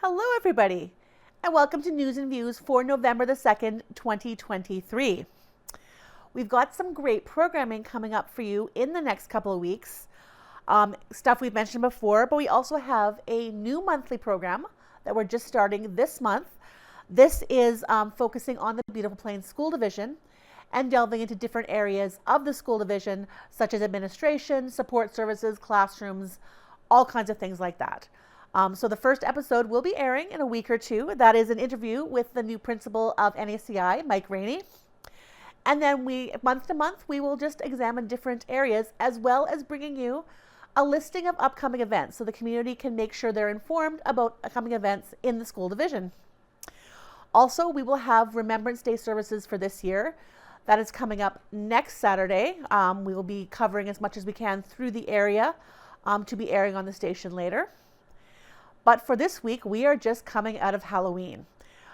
Hello everybody, and welcome to News and Views for November the 2nd, 2023. We've got some great programming coming up for you in the next couple of weeks. Stuff we've mentioned before, but we also have a new monthly program that we're just starting this month. This is focusing on the Beautiful Plains School Division and delving into different areas of the school division, such as administration, support services, classrooms, all kinds of things like that. So the first episode will be airing in a week or two. That is an interview with the new principal of NACI, Mike Rainey. And then month to month, we will just examine different areas, as well as bringing you a listing of upcoming events so the community can make sure they're informed about upcoming events in the school division. Also, we will have Remembrance Day services for this year. That is coming up next Saturday. We will be covering as much as we can through the area to be airing on the station later. But for this week, we are just coming out of Halloween.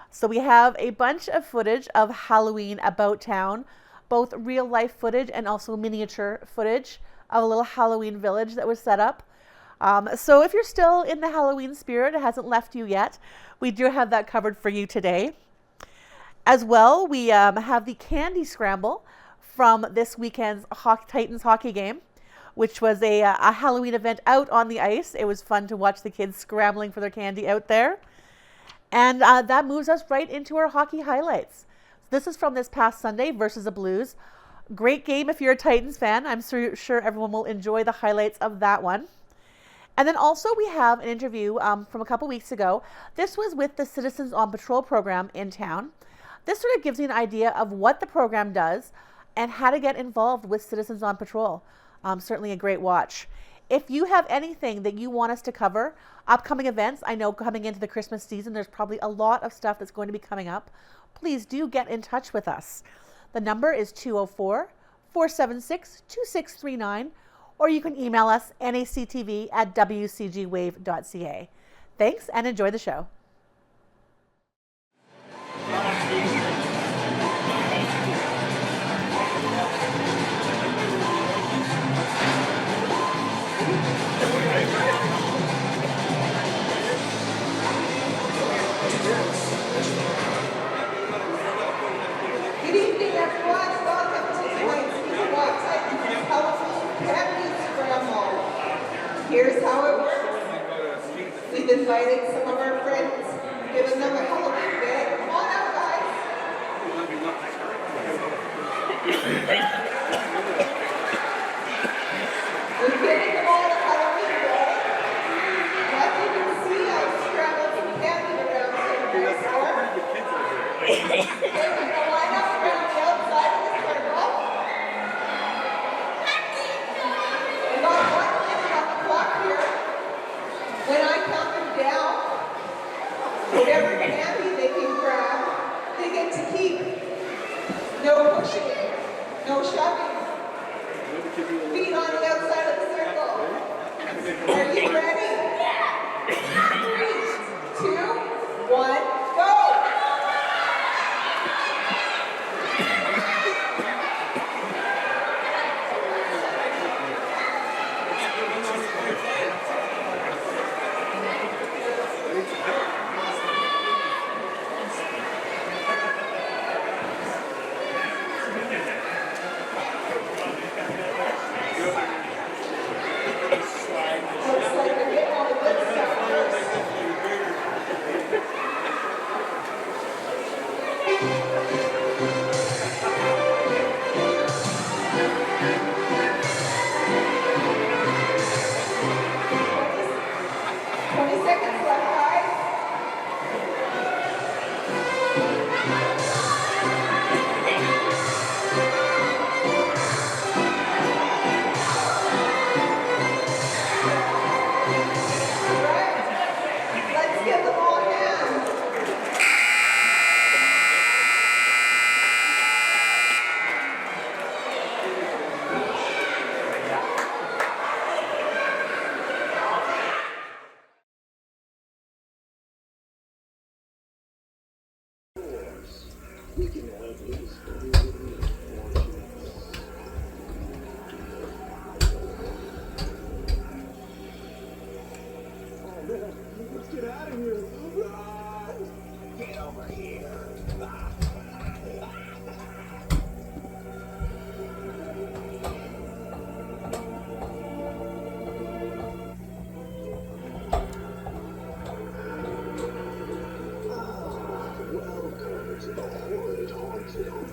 So we have a bunch of footage of Halloween about town, both real life footage and also miniature footage of a little Halloween village that was set up. So if you're still in the Halloween spirit, it hasn't left you yet, we do have that covered for you today. As well, we have the Candy Scramble from this weekend's Titans hockey game, which was a Halloween event out on the ice. It was fun to watch the kids scrambling for their candy out there. And that moves us right into our hockey highlights. This is from this past Sunday versus the Blues. Great game if you're a Titans fan. I'm sure everyone will enjoy the highlights of that one. And then also we have an interview from a couple weeks ago. This was with the Citizens on Patrol program in town. This sort of gives you an idea of what the program does and how to get involved with Citizens on Patrol. Certainly a great watch. If you have anything that you want us to cover, upcoming events, I know coming into the Christmas season, there's probably a lot of stuff that's going to be coming up. Please do get in touch with us. The number is 204-476-2639, or you can email us nactv@wcgwave.ca. Thanks and enjoy the show. Good evening, everyone. Welcome to tonight's Neepawa Titans Halloween Candy Scramble. Here's how it works. We've invited some of our friends, given them a Halloween bag. Come on out, guys. We've given them all a Halloween bag. As you can see, I've scrambled some candy around some of this store. When I count them down, whatever candy they can grab, they get to keep. No pushing, no shoving. Feet on the outside of the circle. Are you ready? 3, 2, 1, go! Looks like we're getting all the good stuff first.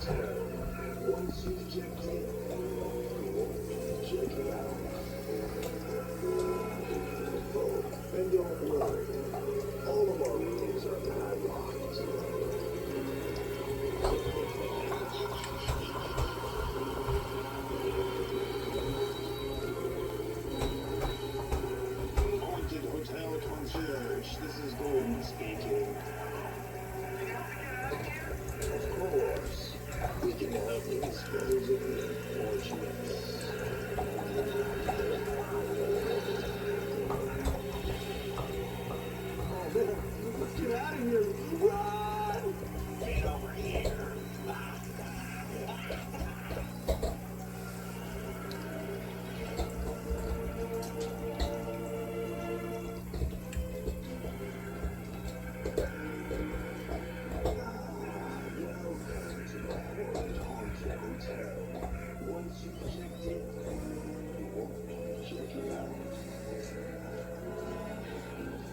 Once you've checked in, you won't check it out. Oh, and don't worry, all of our rooms are padlocked. Haunted Hotel Concierge, this is Golden speaking. Of course, we can help you dispose of the unfortunates. Oh man, let's get out of here! Run! Get over here! Once you've checked in, you won't check it out.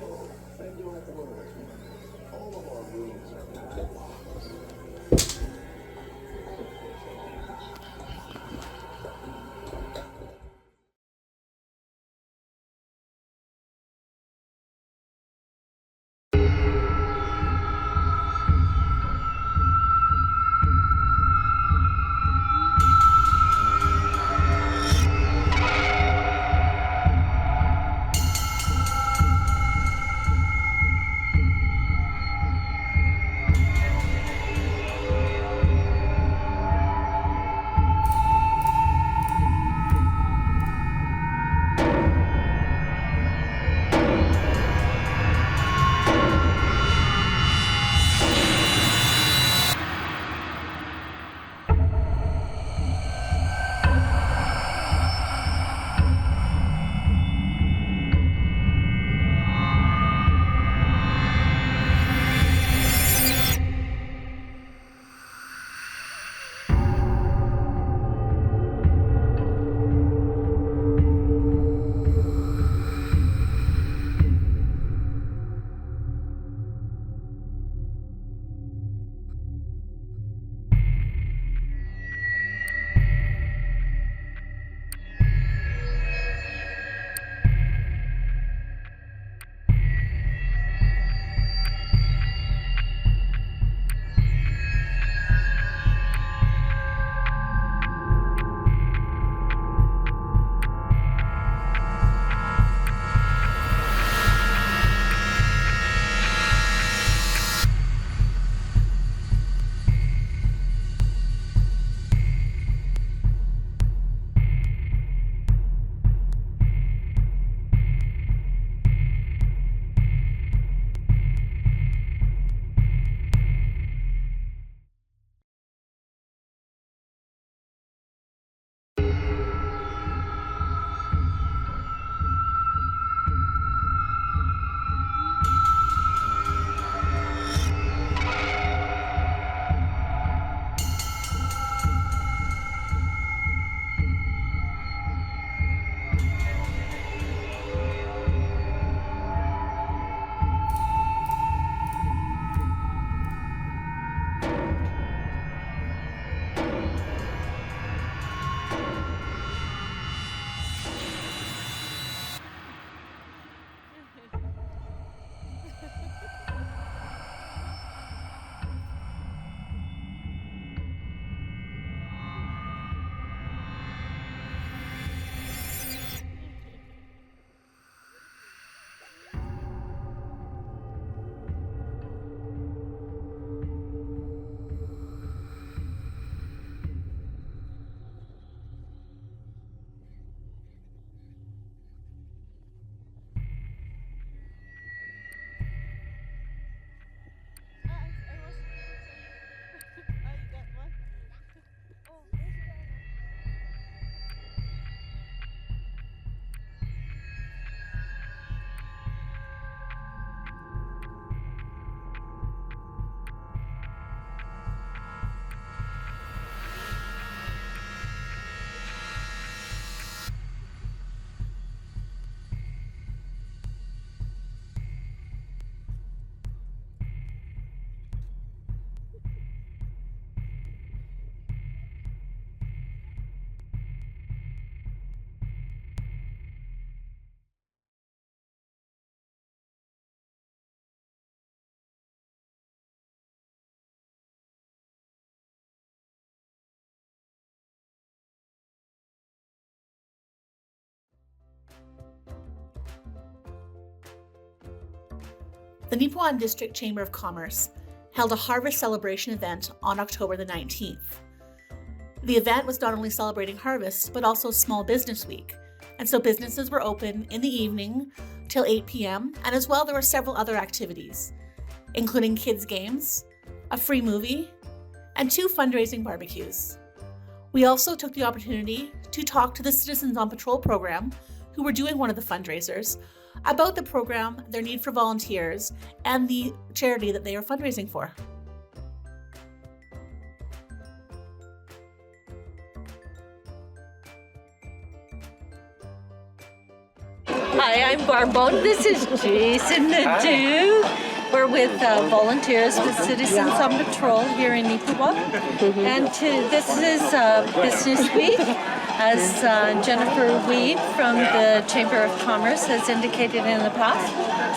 Oh, and don't worry, all of our rooms are padlocked. The Neepawa District Chamber of Commerce held a harvest celebration event on October the 19th. The event was not only celebrating harvest, but also Small Business Week, and so businesses were open in the evening till 8 p.m., and as well there were several other activities, including kids' games, a free movie, and 2 fundraising barbecues. We also took the opportunity to talk to the Citizens on Patrol program, who were doing one of the fundraisers, about the program, their need for volunteers, and the charity that they are fundraising for. Hi, I'm Barbone. This is Jason Nadeau. We're with volunteers with Citizens on Patrol here in Neepawa. And this is Business Week, as Jennifer Weed from the Chamber of Commerce has indicated in the past.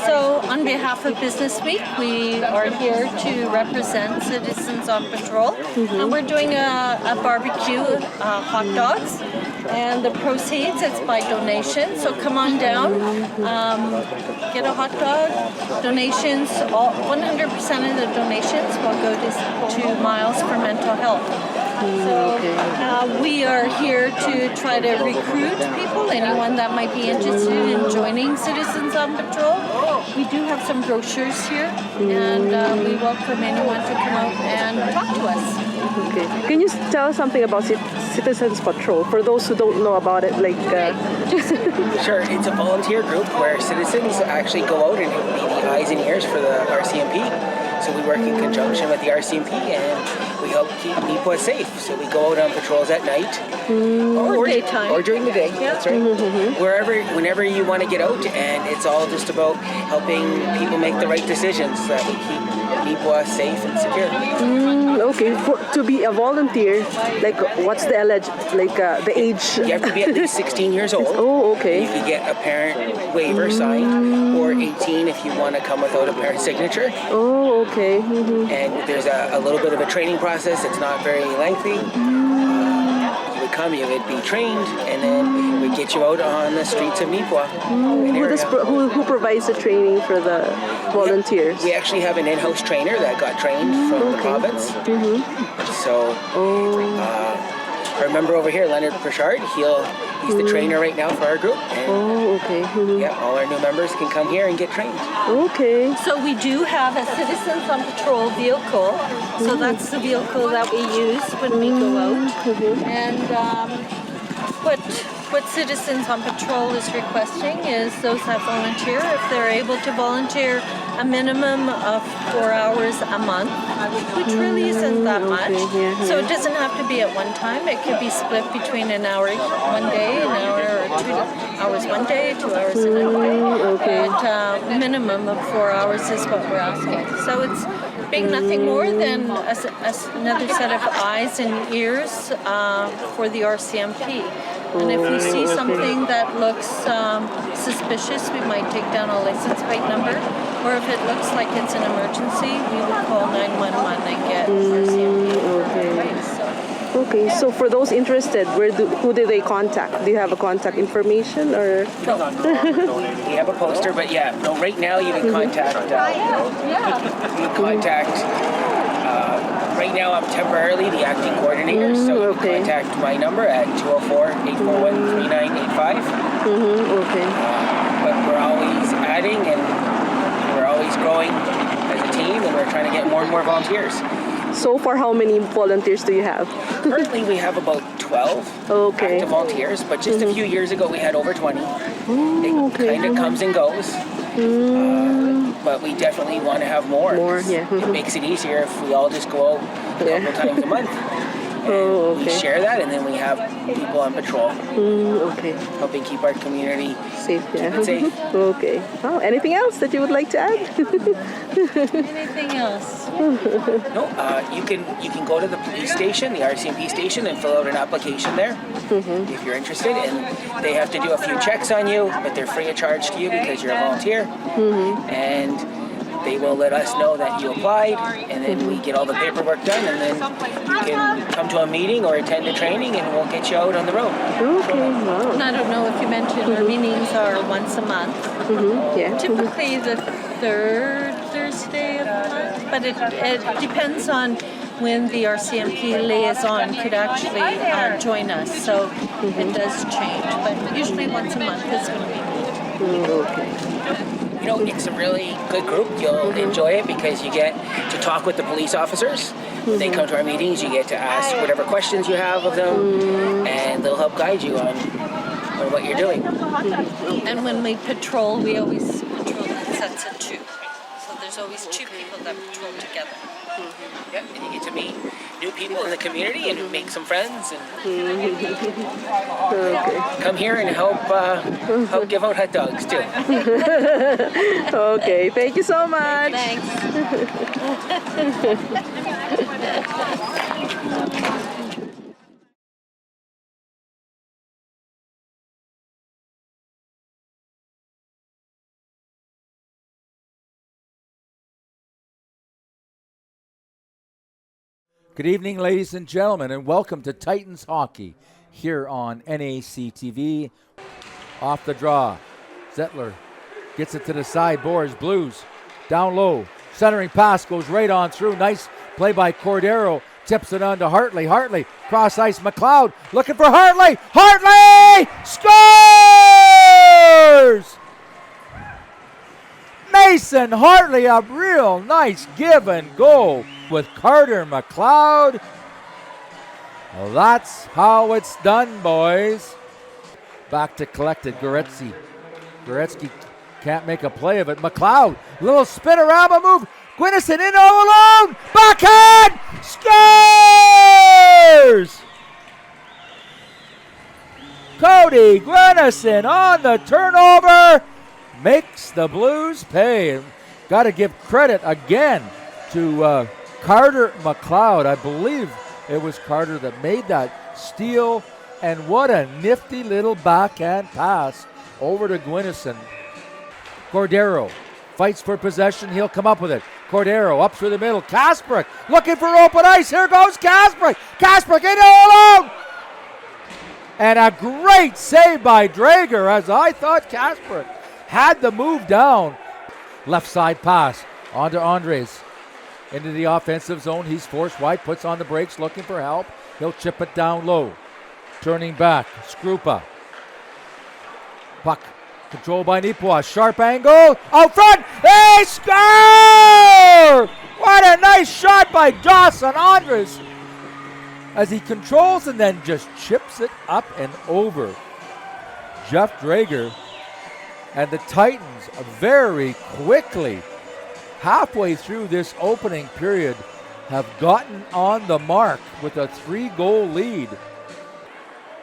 So on behalf of Business Week, we are here to represent Citizens on Patrol. And we're doing a barbecue, hot dogs. And the proceeds, it's by donation. So come on down, get a hot dog. Donations, 100% of the donations will go to Miles for Mental Health. So we are here to try to recruit people, anyone that might be interested in joining Citizens on Patrol. We do have some brochures here, and we welcome anyone to come out and talk to us. Okay. Can you tell us something about Citizens Patrol for those who don't know about it? Sure, it's a volunteer group where citizens actually go out and be the eyes and ears for the RCMP. So we work in conjunction with the RCMP and we help keep Neepawa safe. So we go out on patrols at night Or daytime. or during the day. Yeah. That's right. Whenever you want to get out, and it's all just about helping people make the right decisions so that we keep Neepawa safe and secure. Okay. To be a volunteer, what's the the age? You have to be at least 16 years old. Oh, okay. You can get a parent waiver signed, or 18 if you want to come without a parent signature. Oh, okay. And there's a little bit of a training process. It's not very lengthy. You would come, you would be trained, and then we'd get you out on the streets of Neepawa. Who provides the training for the volunteers? We actually have an in-house trainer that got trained from the province. So I remember over here, Leonard Pritchard, he's the trainer right now for our group. And okay. yeah, all our new members can come here and get trained. Okay. So we do have a Citizens on Patrol vehicle. So that's the vehicle that we use when we go out. And what Citizens on Patrol is requesting is those that volunteer, if they're able to volunteer a minimum of 4 hours a month, which really isn't that much. So it doesn't have to be at one time. It could be split between an hour one day, an hour or 2 hours one day, 2 hours another day. But minimum of 4 hours is what we're asking. So it's being nothing more than another set of eyes and ears for the RCMP. And if we see something that looks suspicious, we might take down a license plate number. Or if it looks like it's an emergency, we will call 911 and get RCMP. Okay, so for those interested, who do they contact? Do you have a contact information or? We have a poster, but right now you can contact. Right now I'm temporarily the acting coordinator, so you can contact my number at 204-841-3985. But we're always adding and we're always growing as a team, and we're trying to get more and more volunteers. So far, how many volunteers do you have? Currently we have about 12 active volunteers, but just a few years ago we had over 20. It kind of comes and goes. But we definitely want to have more. It makes it easier if we all just go out a couple times a month. And we share that, and then we have people on patrol. Helping keep our community safe. Safe. Okay. Oh, anything else that you would like to add? Anything else? No. You can go to the police station, the RCMP station, and fill out an application there if you're interested. And they have to do a few checks on you, but they're free of charge to you because you're a volunteer. And they will let us know that you applied, and then we get all the paperwork done, and then you can come to a meeting or attend a training, and we'll get you out on the road. And I don't know if you mentioned our meetings are once a month. Typically the third Thursday of the month, but it depends on when the RCMP liaison could actually join us. So it does change, but usually once a month is when we meet. Okay. You know, it's a really good group. You'll enjoy it because you get to talk with the police officers. When they come to our meetings, you get to ask whatever questions you have of them, and they'll help guide you on what you're doing. And when we patrol, we always patrol in sets of two. So there's always two people that patrol together. Yeah, and you get to meet new people in the community and make some friends and come here and help give out hot dogs too. Okay, thank you so much. Thanks. Good evening, ladies and gentlemen, and welcome to Titans Hockey here on NAC TV. Off the draw, Zettler gets it to the side boards, Blues down low. Centering pass goes right on through. Nice play by Cordero. Tips it on to Hartley. Hartley, cross ice, McLeod looking for Hartley. Hartley scores! Mason Hartley, a real nice give and go with Carter McLeod. Well, that's how it's done, boys. Back to collected Goretzky. Goretzky can't make a play of it. McLeod, little spin around a move. Guinnison in all alone. Backhand scores! Cody Guinnison on the turnover makes the Blues pay. Got to give credit again to Carter McLeod. I believe it was Carter that made that steal, and what a nifty little backhand pass over to Guinnison. Cordero fights for possession. He'll come up with it. Cordero up through the middle. Kasparek looking for open ice. Here goes Kasparek. Kasparek in all alone. And a great save by Drager, as I thought Kasparek had the move down. Left side pass onto Andres. Into the offensive zone. He's forced wide, puts on the brakes, looking for help. He'll chip it down low. Turning back, Skrupa. Puck controlled by Neepawa. Sharp angle. Out front. They score! What a nice shot by Dawson Andres as he controls and then just chips it up and over Jeff Drager. And the Titans very quickly, halfway through this opening period, have gotten on the mark with a 3-goal lead.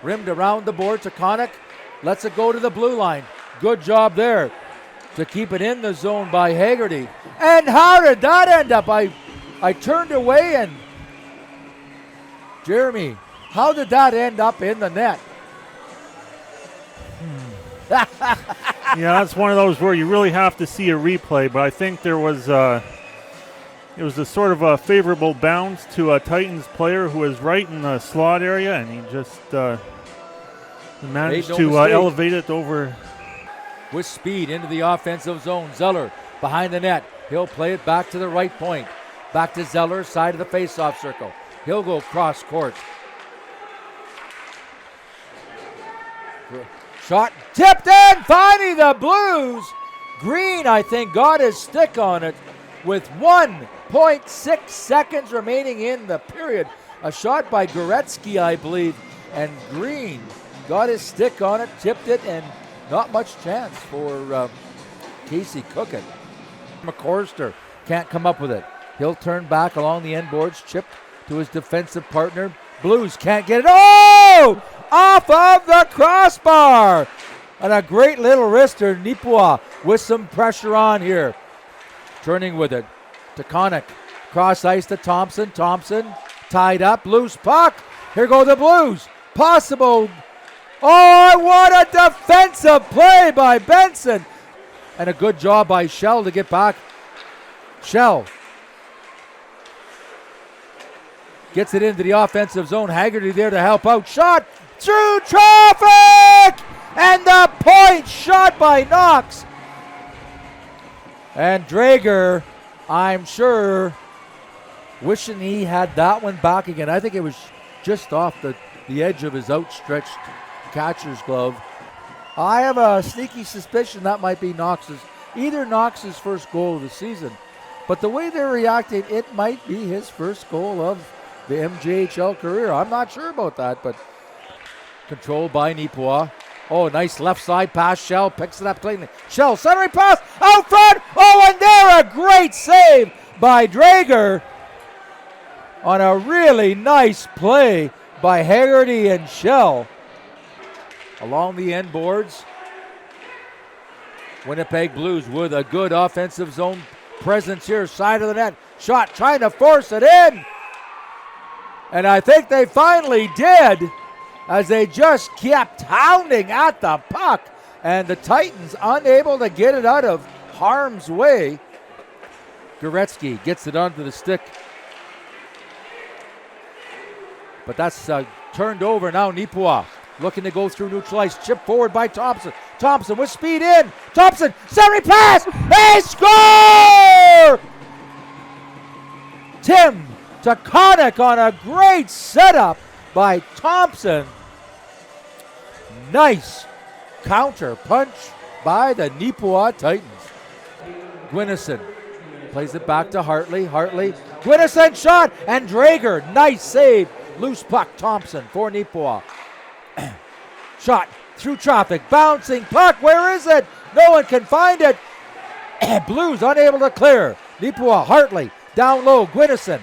Rimmed around the board to Connick. Lets it go to the blue line. Good job there to keep it in the zone by Haggerty. And how did that end up? I turned away and Jeremy, how did that end up in the net? Yeah, that's one of those where you really have to see a replay, but I think there was it was a sort of a favorable bounce to a Titans player who was right in the slot area, and he just managed to elevate it over. With speed into the offensive zone. Zeller behind the net. He'll play it back to the right point. Back to Zeller, side of the face-off circle. He'll go cross court. Shot tipped in. Finally, the Blues. Green, I think, got his stick on it with 1.6 seconds remaining in the period. A shot by Goretzky, I believe, and Green got his stick on it, tipped it, and not much chance for Casey Cookin. McCorster can't come up with it. He'll turn back along the end boards, chipped to his defensive partner. Blues can't get it. Oh! Off of the crossbar! And a great little wrister, Neepawa, with some pressure on here. Turning with it to Connick. Cross ice to Thompson. Thompson tied up. Loose puck. Here go the Blues. Possible. Oh, what a defensive play by Benson. And a good job by Shell to get back. Shell gets it into the offensive zone. Haggerty there to help out. Shot through traffic! And the point shot by Knox. And Drager I'm sure wishing he had that one back again. I think it was just off the edge of his outstretched catcher's glove. I have a sneaky suspicion that might be either Knox's first goal of the season. But the way they're reacting, it might be his first goal of the MJHL career. I'm not sure about that, but controlled by Neepawa. Oh, nice left side pass. Shell picks it up cleanly. Shell centering pass out front. Oh, and there a great save by Drager on a really nice play by Haggerty and Shell. Along the end boards, Winnipeg Blues with a good offensive zone presence here, side of the net. Shot trying to force it in. And I think they finally did, as they just kept hounding at the puck. And the Titans unable to get it out of harm's way. Goretzky gets it onto the stick. But that's turned over now. Neepawa looking to go through neutral ice. Chip forward by Thompson. Thompson with speed in. Thompson, centering pass. They score! Tim Taconic on a great setup by Thompson. Nice counter punch by the Neepawa Titans. Gwinnison plays it back to Hartley. Gwinnison shot, and Drager, nice save. Loose puck, Thompson for Neepawa. Shot through traffic, bouncing puck, where is it? No one can find it. Blues unable to clear. Neepawa, Hartley, down low, Gwinnison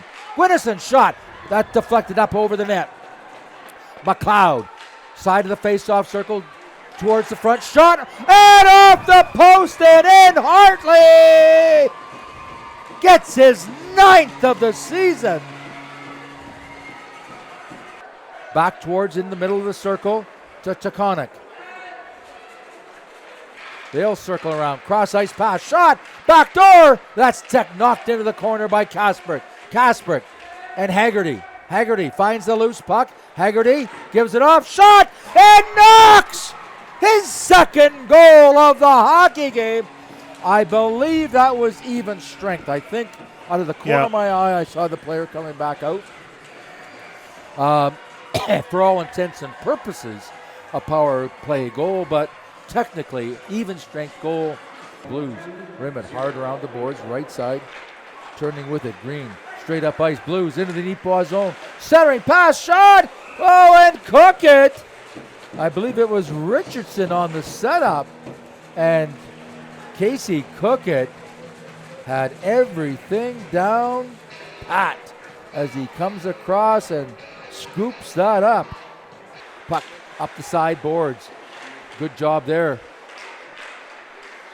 shot, that deflected up over the net. McLeod, side of the face-off circle, towards the front, shot, and off the post and in. Hartley gets his 9th of the season. Back towards in the middle of the circle to Taconic. They'll circle around, cross ice pass, shot, back door. That's Tech knocked into the corner by Kasper and Haggerty. Haggerty finds the loose puck. Haggerty gives it off, shot, and knocks his second goal of the hockey game. I believe that was even strength. I think out of the corner of my eye, I saw the player coming back out. For all intents and purposes, a power play goal, but technically even strength goal. Blues rim it hard around the boards, right side, turning with it. Green straight up ice. Blues into the Neepawa zone, centering pass, shot. Oh, and cook it. I believe it was Richardson on the setup, and Casey Cookett had everything down pat as he comes across and scoops that up. Puck up the side boards. Good job there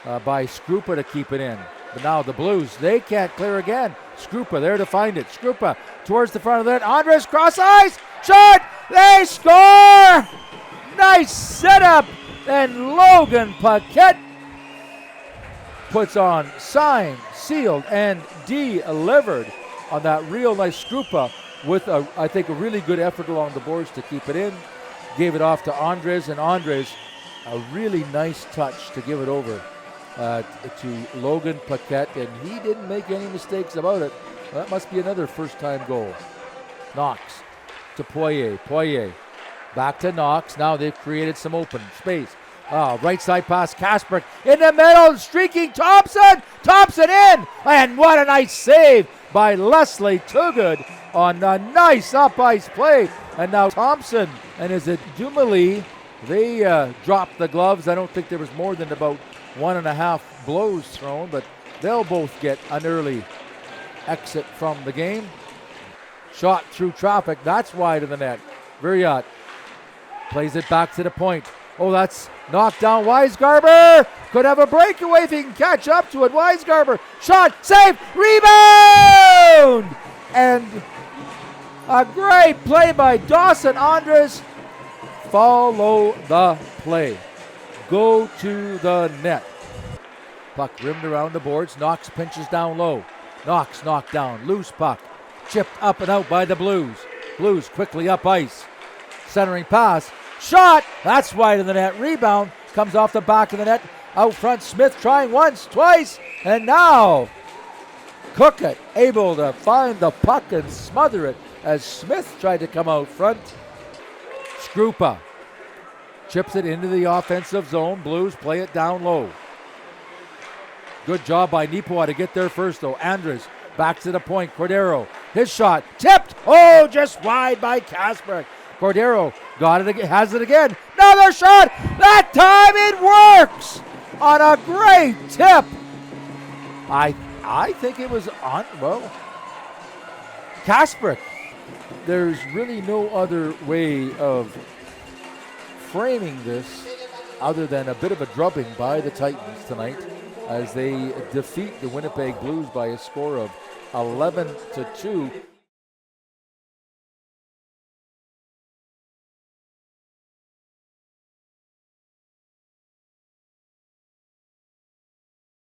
by Skrupa to keep it in. But now the Blues, they can't clear again. Skrupa there to find it. Skrupa towards the front of the net. Andres cross ice. Shot. They score. Nice setup. And Logan Paquette puts on signed, sealed, and delivered on that real nice Skrupa with, I think, a really good effort along the boards to keep it in. Gave it off to Andres, and Andres, a really nice touch to give it over to Logan Paquette, and he didn't make any mistakes about it. That must be another first-time goal. Knox to Poirier. Poirier back to Knox. Now they've created some open space. Right side pass, Kasper in the middle, streaking Thompson. Thompson in, and what a nice save by Leslie Toogood on a nice up-ice play. And now Thompson and is it Dumoulin, they dropped the gloves. I don't think there was more than about 1.5 blows thrown, but they'll both get an early exit from the game. Shot through traffic, that's wide of the net. Viriat plays it back to the point. Oh, that's knocked down. Weisgarber could have a breakaway if he can catch up to it. Weisgarber, shot, save, rebound! And a great play by Dawson Andres. Follow the play. Go to the net. Puck rimmed around the boards. Knox pinches down low. Knox knocked down. Loose puck. Chipped up and out by the Blues. Blues quickly up ice. Centering pass. Shot. That's wide of the net. Rebound. Comes off the back of the net. Out front, Smith trying once, twice. And now Cookett able to find the puck and smother it as Smith tried to come out front. Skrupa chips it into the offensive zone. Blues play it down low. Good job by Neepawa to get there first, though. Andres back to the point. Cordero, his shot, tipped. Oh, just wide by Kasparek. Cordero got it, has it again. Another shot. That time it works on a great tip. I think it was on, well, Kasparek. There's really no other way of framing this other than a bit of a drubbing by the Titans tonight as they defeat the Winnipeg Blues by a score of 11-2.